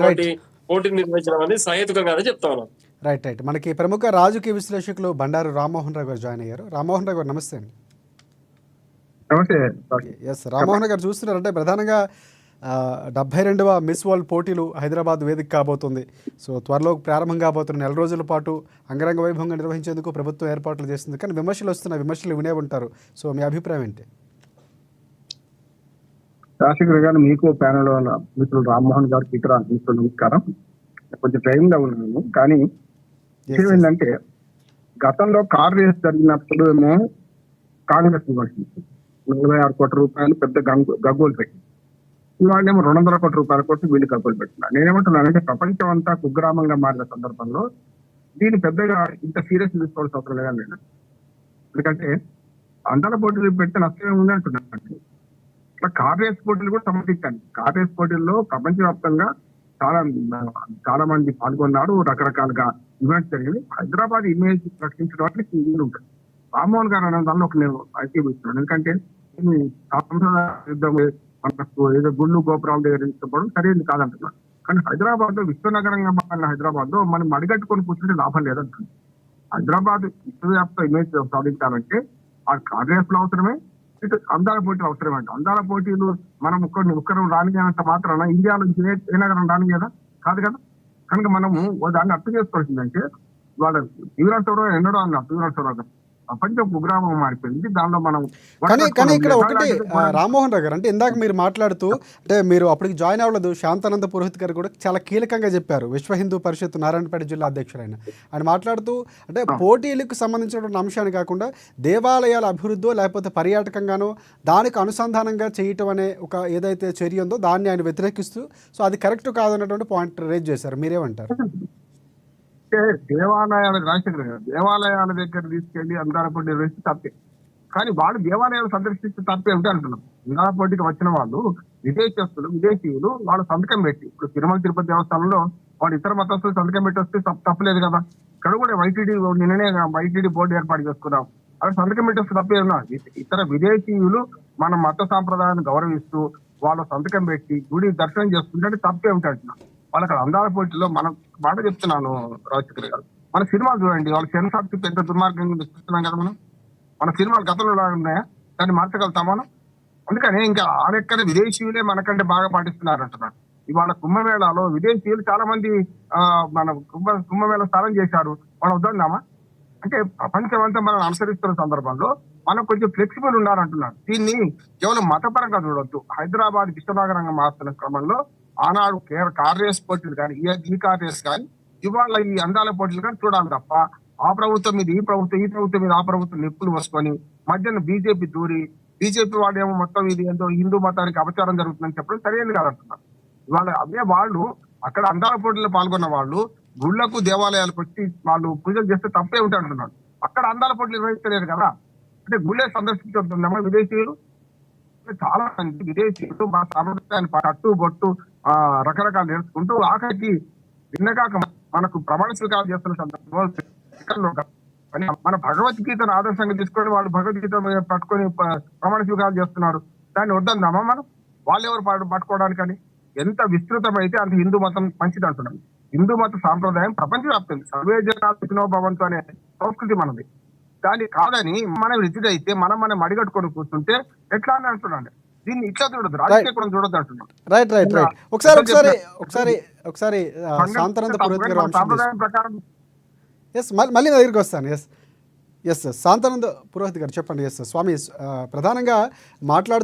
Right పోటీ నిర్వహించడం అనేది సహేతుకం కాదని చెప్తా ఉన్నాను. రైట్ రైట్ మనకి ప్రముఖ రాజకీయ విశ్లేషకులు బండారు రామ్మోహన్ రావు గారు జాయిన్ అయ్యారు. రామ్మోహన్ రావు గారు నమస్తే అండి. నమస్తే. ఎస్ రామ్మోహన్ రావు గారు చూస్తున్నారంటే ప్రధానంగా 72వ మిస్ వరల్డ్ పోటీలు హైదరాబాద్ వేదిక కాబోతుంది. సో త్వరలో ప్రారంభం కాబోతున్న 4 రోజుల పాటు అంగరంగ వైభవంగా నిర్వహించేందుకు ప్రభుత్వం ఏర్పాట్లు చేస్తుంది. కానీ విమర్శలు వస్తున్న విమర్శలు వినే ఉంటారు. సో మీ అభిప్రాయం ఏంటి? రాజశేఖర్ గారు, మీకు ప్యానెల్ మిత్రులు రామ్మోహన్ గారికి ఇతర మిత్రులు నమస్కారం. కొంచెం ట్రైన్ లో ఉన్నాను, కానీ విషయం ఏంటంటే గతంలో కార్ రేస్ జరిగినప్పుడు ఏమో కాంగ్రెస్ విమర్శించింది 46 కోట్ల రూపాయలు పెద్ద గగ్గోలు పెట్టి, ఇవాళేమో 200 కోట్ల రూపాయల కోసం వీళ్ళు గగ్గోలు పెట్టున్నారు. నేనేమంటున్నానంటే ప్రపంచం అంతా కుగ్రామంగా మారిన సందర్భంలో దీన్ని పెద్దగా ఇంత సీరియస్ తీసుకోవాల్సిన అవసరం లేదని నేను, ఎందుకంటే అందాల పోటీలు పెడితే నష్టమే ఉంది అంటున్నాను. ఇట్లా కార్ రేస్ పోటీలు కూడా సమర్థించండి. కార్ రేస్ పోటీల్లో ప్రపంచవ్యాప్తంగా చాలా మంది పాల్గొన్నారు, రకరకాలుగా ఈవెంట్స్ జరిగింది. హైదరాబాద్ ఇమేజ్ రక్షించడానికి వీలు ఉంటుంది. రామ్మోహన్ గారు అనే దానిలో ఒక నేను ఐక్యమిస్తున్నాను. ఎందుకంటే మనకు ఏదో గుళ్ళు గోపురాల దగ్గర తీసుకోవడం సరైనది కాదంటున్నాను. కానీ హైదరాబాద్ లో విశ్వనగరంగా మారిన హైదరాబాద్ లో మనం అడిగట్టుకొని కూర్చుంటే లాభం లేదంటున్నాను. హైదరాబాద్ విశ్వవ్యాప్త ఇమేజ్ సాధించాలంటే ఆ కార్ రేస్లు అవసరమే, ఇటు అందాల పోటీలు అవసరమే. అంటే అందాల పోటీలు మనం ఒక్కరు రానియనంత మాత్రాన ఇండియాలో ఏ నగరం రాని కదా, కాదు కదా. కనుక మనము దాన్ని అర్థం చేసుకోవాల్సిందంటే వాళ్ళ తీవ్రతలో ఎన్నడో అన్నారు తీవ్రతలో ప్రపంచం కుగ్రామం మారిపోయింది. దానిలో మనం కానీ ఇక్కడ ఒకటి రామ్మోహన్ రావు గారు, అంటే ఇందాక మీరు మాట్లాడుతూ అంటే మీరు అప్పటికి జాయిన్ అవ్వలేదు, శాంతానంద పురోహిత్ గారు కూడా చాలా కీలకంగా చెప్పారు. విశ్వ హిందూ పరిషత్ నారాయణపేట జిల్లా అధ్యక్షుడైన ఆయన మాట్లాడుతూ అంటే పోటీలకు సంబంధించినటువంటి అంశాన్ని కాకుండా దేవాలయాల అభివృద్ధో లేకపోతే పర్యాటకంగానో దానికి అనుసంధానంగా చేయటం అనే ఒక ఏదైతే చర్య ఉందో దాన్ని ఆయన వ్యతిరేకిస్తూ సో అది కరెక్ట్ కాదన్నటువంటి పాయింట్ రేజ్ చేశారు. మీరేమంటారు? దేవాలయాల దగ్గర తీసుకెళ్లి అందాల పోటీ నిర్వహిస్తే తప్పే, కానీ వాళ్ళు దేవాలయాలు సందర్శిస్తే తప్పే ఉంటే అంటున్నాం. అందాల పోటీకి వచ్చిన వాళ్ళు విదేశీయులు వాళ్ళు సంతకం పెట్టి, ఇప్పుడు తిరుమల తిరుపతి దేవస్థానంలో వాళ్ళు ఇతర మతస్థులు సంతకం పెట్టి వస్తే తప్పలేదు కదా. ఇక్కడ కూడా నిన్ననే వైటీడీ బోర్డు ఏర్పాటు చేసుకున్నాం, అలా సంతకం పెట్టి వస్తే తప్పే ఉన్నా. ఇతర విదేశీయులు మన మత సాంప్రదాయాన్ని గౌరవిస్తూ వాళ్ళు సంతకం పెట్టి గుడి దర్శనం చేసుకుంటే తప్పే ఉంటే అంటున్నాం. వాళ్ళకి అందాల పోటీలో మనం మాట చెప్తున్నాను రాజశేఖర్ గారు, మన సినిమాలు చూడండి, వాళ్ళ సెన్సార్ ఎంత దుర్మార్గంగా చూస్తున్నాం కదా. మన సినిమాలు గతంలో ఎలా ఉన్నాయా, దాన్ని మార్చగలుగుతాం మనం. అందుకని ఇంకా ఆడెక్కడ విదేశీయులే మనకంటే బాగా పాటిస్తున్నారు అంటున్నారు. ఇవాళ కుంభమేళాలో విదేశీయులు చాలా మంది మన కుంభమేళ స్నానం చేశారు, మనం వద్దామా అంటే ప్రపంచం అంతా మనం అనుసరిస్తున్న సందర్భంలో మనం కొంచెం ఫ్లెక్సిబుల్ ఉన్నారంటున్నారు. దీన్ని కేవలం మతపరంగా చూడొద్దు. హైదరాబాద్ విశ్వనగరంగా మారుతున్న క్రమంలో ఆనాడు కార్ రేస్ పోటీలు కానీ ఈ కార్ రేస్ కానీ ఇవాళ ఈ అందాల పోటీలు కానీ చూడాలి తప్ప ఆ ప్రభుత్వం మీద ఈ ప్రభుత్వం మీద ఆ ప్రభుత్వం నిప్పులు వసుకొని మధ్యన బీజేపీ దూరి బీజేపీ వాళ్ళు ఏమో మొత్తం ఇది ఎంతో హిందూ మతానికి అపచారం జరుగుతుందని చెప్పడం సరైనది కాదంటున్నారు. ఇవాళ అదే వాళ్ళు అక్కడ అందాల పోటీలో పాల్గొన్న వాళ్ళు గుళ్లకు దేవాలయాలకు వచ్చి వాళ్ళు పూజలు చేస్తే తప్పే ఉంటాయి అంటున్నారు. అక్కడ అందాల పోటీలు నిర్వహించలేదు కదా, అంటే గుళ్ళే సందర్శించుకుంటున్నామా విదేశీయులు. చాలా మంది విదేశీయులు మా సాంప్రదాయాన్ని కట్టు బొట్టు రకరకాలు నేర్చుకుంటూ ఆఖరికి విన్నగాక మనకు ప్రమాణ స్వీకారం చేస్తున్న సందర్భంలో మన భగవద్గీతను ఆదర్శంగా తీసుకొని వాళ్ళు భగవద్గీత పట్టుకొని ప్రమాణ స్వీకారం చేస్తున్నారు. దాన్ని వద్దందామా మనం? వాళ్ళెవరు పట్టుకోవడానికని? ఎంత విస్తృతమైతే అంత హిందూ మతం మంచిది అంటున్నాం. హిందూ మత సాంప్రదాయం ప్రపంచవ్యాప్తం సర్వే జనాభా భవంతు అనే సంస్కృతి మనది. దాన్ని కాదని మనం రిజిడ్ అయితే మనం అడిగట్టుకొని కూర్చుంటే ఎట్లా అని అంటున్నాను. దీన్ని ఇట్లా చూడదు, రాజకీయ కూడా చూడొద్దు అంటున్నాను. రైట్ ఒకసారి శాంతానంద పురోహిత్ గారు సాంప్రదాయం ప్రకారం మళ్ళీ నా దగ్గరికి వస్తాను. ఎస్ శాంతానంద పురోహిత్ గారు చెప్పండి. ఎస్ స్వామి ప్రధానంగా మాట్లాడుతూ